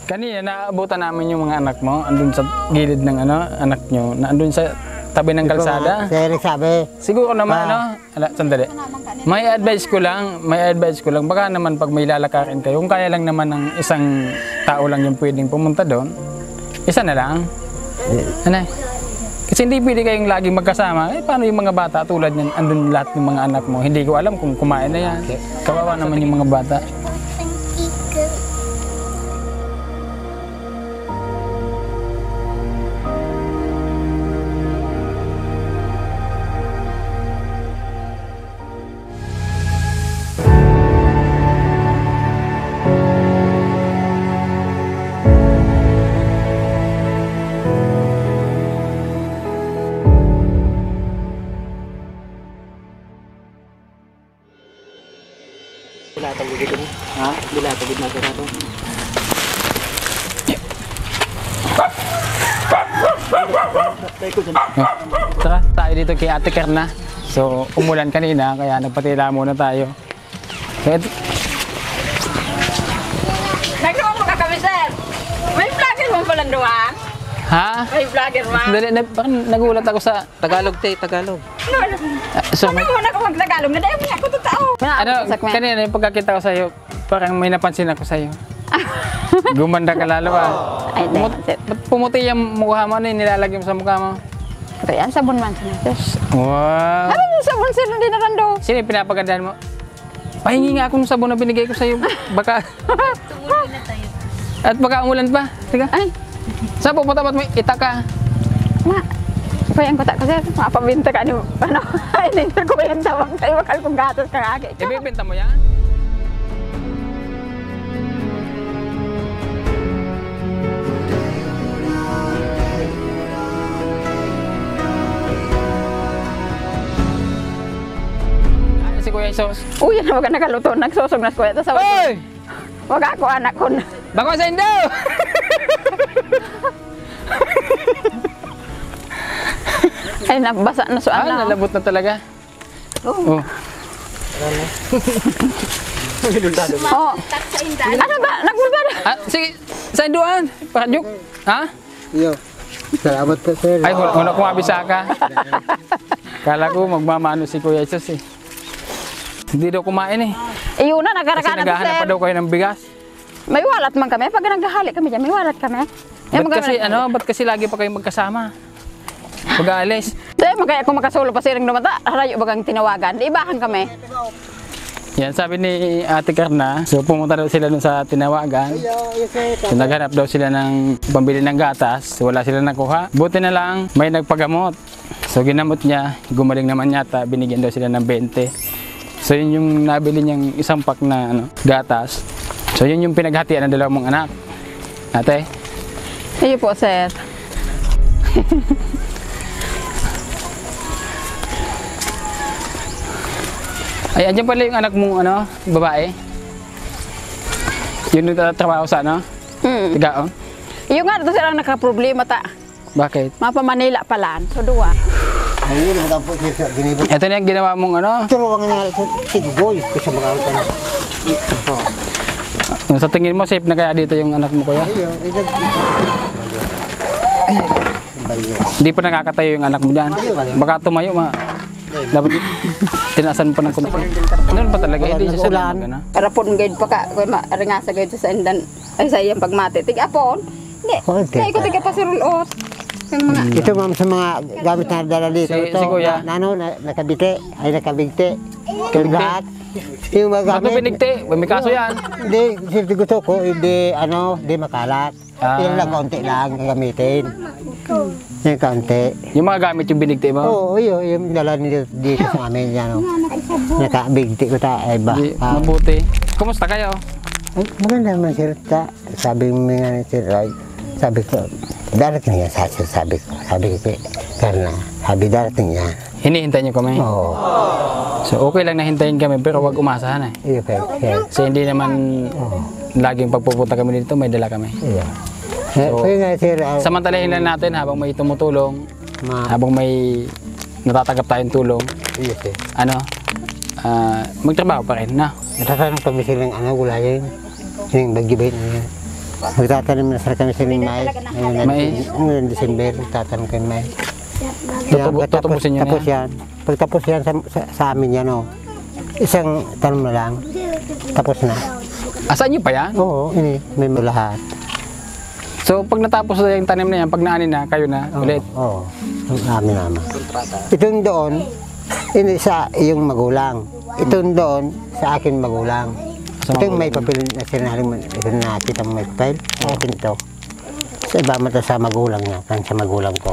Kanina naabutan namin yung mga anak mo, andun sa gilid ng anak nyo, na andun sa tabi ng kalsada. Saya nagsabi. Siguro naman sandali. May advice ko lang, baka naman pag may lalakarin kayo, kung kaya lang naman ng isang tao lang yung pwedeng pumunta doon, isa na lang. Ano? Kasi hindi pwede kayong laging magkasama. Paano yung mga bata tulad niyan, andun lahat ng mga anak mo, hindi ko alam kung kumain na yan. Kawawa naman yung mga bata. Bilatang gigit ko. Ha? Bilatang gigit natin natin. Tara, tayo dito kay Ate Kerna. So, umulan kanina, kaya nagpatila muna tayo. Nagawa mo ka kami, sir. May vlogger mo palang duwang? Ha? May vlogger mo? Dali, nagulat ako sa Tagalog, Tagalog. so, Sabi ko na kung mag-Tagalog na dahil ako totoo. kanina yung pagkakita ko sa'yo, parang may napansin ako sa'yo. Gumanda ka lalo Ay, Ba't pumuti yung mukha mo, nilalagay mo sa mukha mo? Ito yan, sabon man siya. Wow! Ano yung sabon, sir, hindi narando? Sino yung pinapagandahan mo? Pahingi nga akong sabon na binigay ko sa'yo. Baka... Tumuloy na tayo. At baka umulan pa. Tiga. Ay, Saan pupunta ba't may itak ka? payang ko ta kasi mapabinta ka ano. Ay, hindi ko yung tawag kayo, wakal kong gatos ka agi. Ibibenta mo yan? Si Kuya Isos. Uy, yan wag nakaluto, nagsusog na ko ito sa Hoy! wag ako anak ko na. Bako sa indo! Ay, nabasa na suan na. Nalabot na talaga. Oh. Oh. Ano ba? Nagbulba na. Sige, sa induan. Pakadyok. Ha? Iyo. Salamat po, sir. Ay, wala kong mabisa ka. Kala ko magmamano si Kuya Isos eh. Hindi daw kumain eh. Iyon na, Kasi nagkarakana to, naghahanap pa sir. daw kayo ng bigas. May walat man kami. Pag naghahali kami dyan, may walat kami. Ba't kasi lagi pa kayong magkasama? Pag-aalis. Sir, magkaya kung makasulo pa siring dumata, harayo bagang tinawagan. Di ibahan kami. Yan, sabi ni Ate Karna, so pumunta daw sila dun sa tinawagan. So, naghanap daw sila ng pambili ng gatas, wala sila nakuha. Buti na lang, may nagpagamot. So ginamot niya, gumaling naman yata, binigyan daw sila ng 20. So yun yung nabili niyang isang pack na gatas. So yun yung pinaghatian ng dalawang mong anak. Ate? Iyo po, sir. Ay, andyan pala yung anak mong babae. Yun yung trabaho sa Tigaon. Iyo nga, ito silang nakaproblema ta. Bakit? Mapa Manila palaan. So, duwa. Ayun, ang po, sir, ginibot. Ito na yung ginawa mong Pero ang nangyari sa tigboy ko sa mga altan. Sa tingin mo, safe na kaya dito yung anak mo, kuya? Hindi pa nakakatayo yung anak mo dyan. Baka tumayo, dapat tinasan mo pa ng kunti. Ano pa talaga? Hindi siya sanay mag Karapon gayud pa ka, kung maringasa gayud sa indan, ay sa iyang pagmati. Tig-apon. Hindi. Hindi ko tiga pa si Rulot. Yung mga... Ito ma'am sa mga gamit na dala dito. Si kuya? Nakabite, ay nakabigte. Ito lahat. Yung mga Ba't mo gamit. binigti? May kaso yan. Hindi, sirti gusto ko, hindi makalat. Yan lang, konti lang gagamitin. Yung konti. Yung mga gamit yung binigti mo? Oo, yung dala nito dito sa amin. Yan, nakabigti ko ta. Ay ba? Mabuti. Kumusta kayo? Ay, maganda naman sir. Sabi mo nga ni Sir Roy, sabi ko, darating yan sabi ko, karena, sabi darating yan. Hinihintay niyo kami? Oo. So okay lang na hintayin kami pero wag umasahan eh. Iyo, kaya. Kasi hindi naman laging pagpupunta kami dito may dala kami. Iya. So, Kaya nga sir, samantalahin lang natin habang may tumutulong, habang may natatanggap tayong tulong, iya sir. magtrabaho pa rin na. Natatanong kami silang gulayin, yung bagibay na yan. Magtatanim na sir kami sa May. Mais. Ngayon December, magtatanim kami May. Kaya Tutubusin nyo na tapos yan. Pagtapos yan sa amin yan, oh. Isang tanim na lang. Tapos na. Asaan nyo pa yan? Oo, ini, may lahat. So pag natapos na yung tanim na yan, pag naanin na, kayo na ulit. Oo, ang amin naman. Itong doon, ini sa iyong magulang. Itong doon, sa akin magulang. Sa Itong may papel na sinaling na kita may papel, sa akin to. Sa iba mata sa magulang niya, kan sa magulang ko.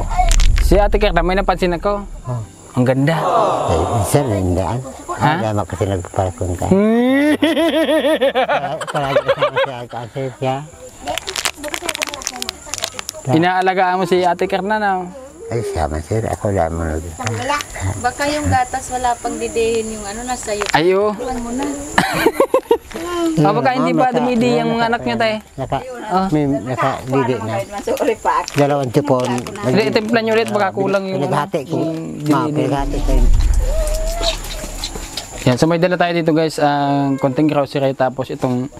Si Ate Kerna, may napansin ako. Oh. Ang ganda. Sir, hindaan. Ha? Kaya kasi nagpapalakon ka. Palagi kasama siya, kasi siya. Inaalagaan mo si Ate Kerna na. Ay, siya man sir, ako lang mo. Baka yung gatas wala pang didihin yung ano nasa iyo. Ayo. Iwan mo na. Baka hindi pa dumidi yung mga anak niya tayo. May nakadidi na. Masuri pa. Dalawang tipon. Hindi, itimplan nyo ulit, baka kulang yung... Pinaghati ko. Pinaghati ko. Yan, so may dala tayo dito guys, ang konting grocery tapos itong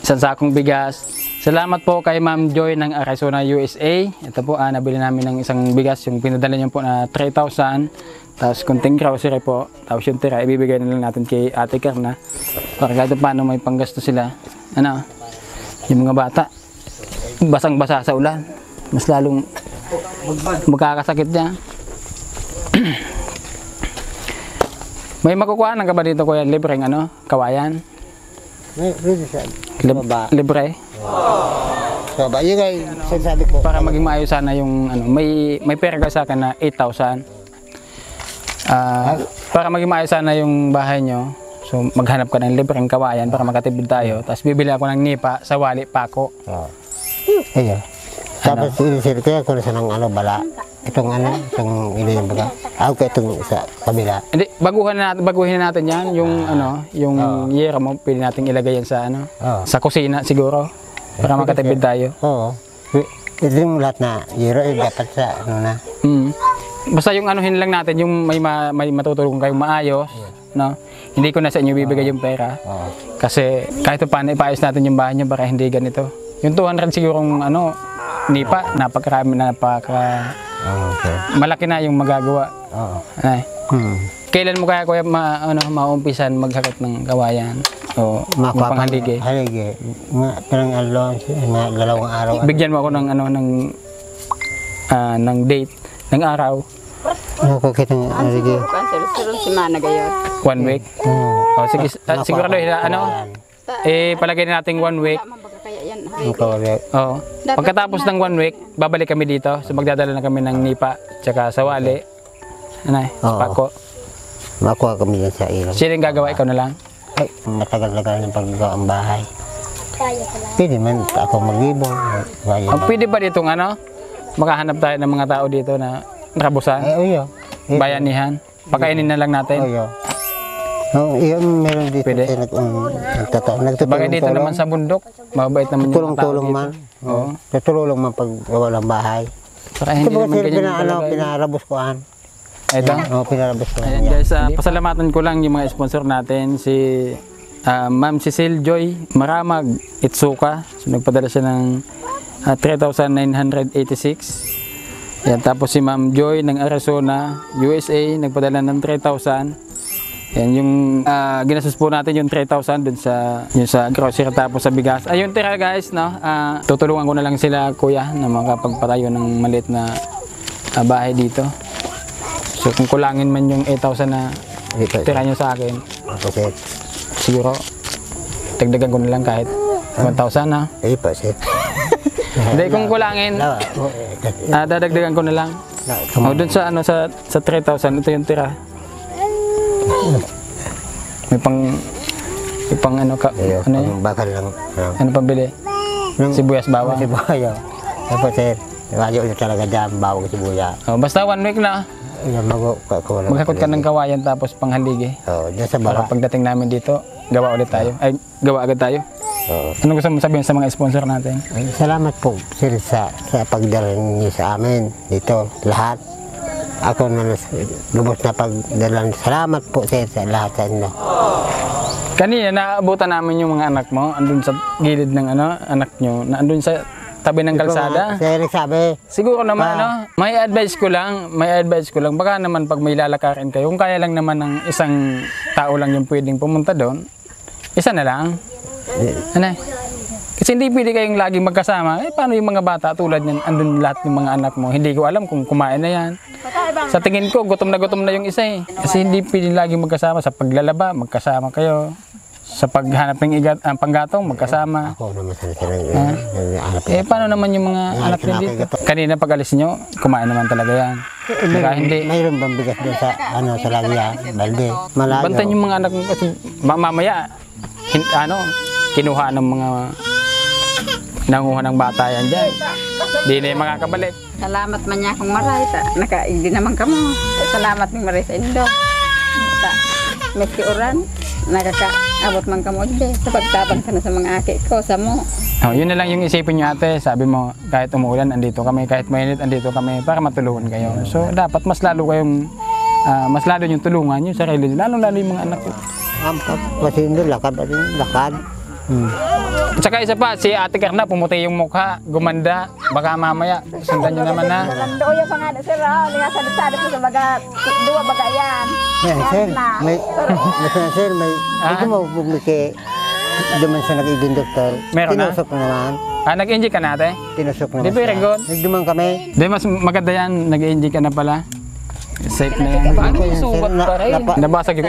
isang sakong bigas. Salamat po kay Ma'am Joy ng Arizona, USA. Ito po, nabili namin ng isang bigas, yung pinadala niyo po na 3,000. Tapos konting grocery po, tapos yung tira, ibibigay na lang natin kay Ate Kerna. Para kahit paano may panggasto sila. Ano, yung mga bata, basang-basa sa ulan. Mas lalong magkakasakit niya. May makukuhanan ka ba dito kuya? Libreng ano? Kawayan? Libre? So, ba, yun ay sinasabi ko. Para maging maayos sana yung ano, may pera ka sa akin na 8,000. Para maging maayos sana yung bahay nyo. So maghanap ka ng libreng kawayan para makatipid tayo. Tapos bibili ako ng nipa sa Wali Pako. Ayun. Tapos inisir kaya kung saan ang ano, bala. Itong ano, itong ini yung baga. Ako ka itong sa kabila. Hindi, baguhin natin yan. Yung ano, yung yero mo, pwede natin ilagay yan sa ano, sa kusina siguro. Para makatipid tayo. Oo. Ito yung lahat na yero, dapat sa ano na. Basta yung anuhin lang natin, yung may matutulong kayong maayos, no? Hindi ko na sa inyo bibigay yung pera. Kasi kahit paano ipaayos natin yung bahay nyo para hindi ganito. Yung 200 sigurong ano, nipa, napakarami na malaki na yung magagawa. Ay. Kailan mo kaya kuya maumpisan maghakot ng kawayan o panghaligi? Haligi. Parang alon, dalawang araw. Bigyan mo ako ng ano ng date ng araw. Ano ko kitang haligi? Si Mana gayon. 1 week. O sige, sigurado ano? Palagay natin 1 week. Oo. Pagkatapos ng 1 week, babalik kami dito. So magdadala na kami ng nipa tsaka sa Wali. Anay, Pako. Makuha kami yan sa ilaw. Sino yung gagawa? Ikaw na lang? Ay, matagal-tagal yung paggawa ang bahay. Pwede man ako mag-ibon. Pwede ba ditong ano? Makahanap tayo ng mga tao dito na nakabusan? Uyo. Bayanihan? Pakainin na lang natin? Uyo. Iyon meron dito. Pwede. Bagay dito naman sa bundok. Mabait naman yung tulong-tulong man. Oo. Tutulong man pag gawa ng bahay. Para hindi naman ganyan yung palagay. Pinarabos ko an. Ito? Oo, pinarabos ko. Ayan guys, pasalamatan ko lang yung mga sponsor natin. Si Ma'am Cecil Joy Maramag Itsuka. So, nagpadala siya ng 3,986. Yan, tapos si Ma'am Joy ng Arizona, USA, nagpadala ng 3,000. Yan, yung ginastos po natin yung 3,000 dun sa grocery tapos sa bigas. Ayun tira guys, no? Tutulungan ko na lang sila kuya na makapagpatayo ng maliit na bahay dito. So kung kulangin man yung 8,000 na tira nyo sa akin, siguro dagdagan ko na lang kahit 1,000 na. Pa sir. Hindi, kung kulangin, dadagdagan ko na lang. Doon sa ano sa 3,000, ito yung tira. May pang ano ka, ano yun? Bakal lang. Ano pambili? Sibuyas bawang. Sibuyas. Tapos sir, ayaw na talaga dyan, bawang sibuyas. Basta 1 week na. Maghakot ka ng kawayan tapos panghaligi. Diyan sa bala. Pagdating namin dito, gawa ulit tayo. Ay, gawa agad tayo. Ano gusto mo sabihin sa mga sponsor natin? Salamat po sir sa pagdala niyo sa amin dito, lahat. Ako na lubos na pagdala. Salamat po sir sa lahat sa inyo. Kanina naabutan namin yung mga anak mo, andun sa gilid ng anak nyo, na andun sa tabi ng kalsada. Si Eric sabi, Siguro naman may advice ko lang, baka naman pag may lalakarin kayo, kung kaya lang naman ng isang tao lang yung pwedeng pumunta doon, isa na lang. Ano? Kasi hindi pwede kayong laging magkasama. Paano yung mga bata tulad niyan, andun lahat ng mga anak mo, hindi ko alam kung kumain na yan. Sa tingin ko, gutom na yung isa eh. Kasi hindi pwede laging magkasama sa paglalaba, magkasama kayo. Sa paghanap ng panggatong, magkasama. ako naman sa sila. Paano naman yung mga anak nyo dito? Kanina pag alis nyo, kumain naman talaga yan. Baka hindi. Mayroon bang bigas doon sa, sa lagya, balde, malayo. Bantan yung mga anak mo kasi mamaya, kinuha ng mga nanguha ng bata yan dyan. Di na yung makakabalik. Salamat man niya akong maray. Nakaigdi naman ka mo. Salamat ng maray sa indo. Meski oran, nakakaabot man ka mo. Sa pagtabang ka na sa mga aki ko, sa mo. Yun na lang yung isipin nyo ate. Sabi mo, kahit umuulan, andito kami. Kahit mainit, andito kami para matulungan kayo. So dapat mas lalo yung tulungan yung sarili nyo. Lalo yung mga anak ko. Kasi hindi, lakad. At saka isa pa, si Ate Karna pumuti yung mukha, gumanda. Baka mamaya, sundan nyo naman na. Lando yung pangalan sir, nga sadit-sadit mo sa dua baga yan. Sir, may hindi mo bumiki duman sa nag-ibig doktor. Meron na? Tinusok naman. Nag-enjoy ka na ate? Tinusok naman. Di very good. Nagduman kami. Di mas maganda yan, nag-enjoy ka na pala. Safe na yan. Paano yung sugat pa rin? Nabasag yung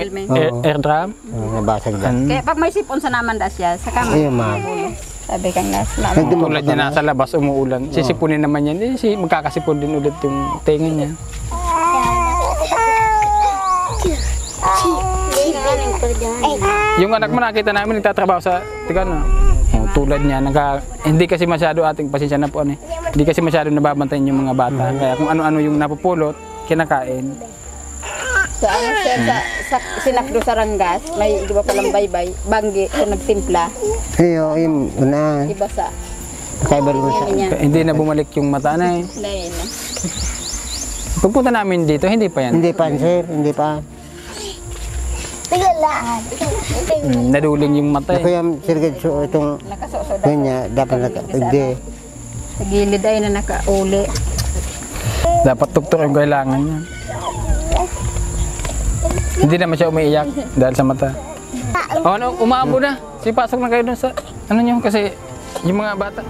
air drum? Nabasag dyan. Kaya pag may sipon sa naman da siya, sa kama. Ayun, ma'am. Sabi kang nasa Tulad niya nasa labas, umuulan. Sisipunin naman yan. Magkakasipon din ulit yung tenga niya. Yung anak mo nakita namin nagtatrabaho sa Tigano. Tulad niya, hindi kasi masyado ating pasensya na po hindi kasi masyado nababantayan yung mga bata. Kaya kung ano-ano yung napupulot, kinakain. Sa sa sinakdo sa ranggas, may iba palang baybay, banggi, o nagtimpla, Yung una. iba sa Kaiba rin sa. Hindi na bumalik yung mata na eh. dahil na. Pagpunta namin dito, hindi pa yan. Hindi pa, sir. Hindi pa. Naduling yung mata eh. Kaya, sir, itong Nakasuso daw. kanya, dapat hindi. Sa gilid ay na nakauli. Dapat tuktok yung kailangan niya. Hindi naman siya umiiyak dahil sa mata. Umaabo na. Pasok na kayo dun sa nyo kasi yung mga bata.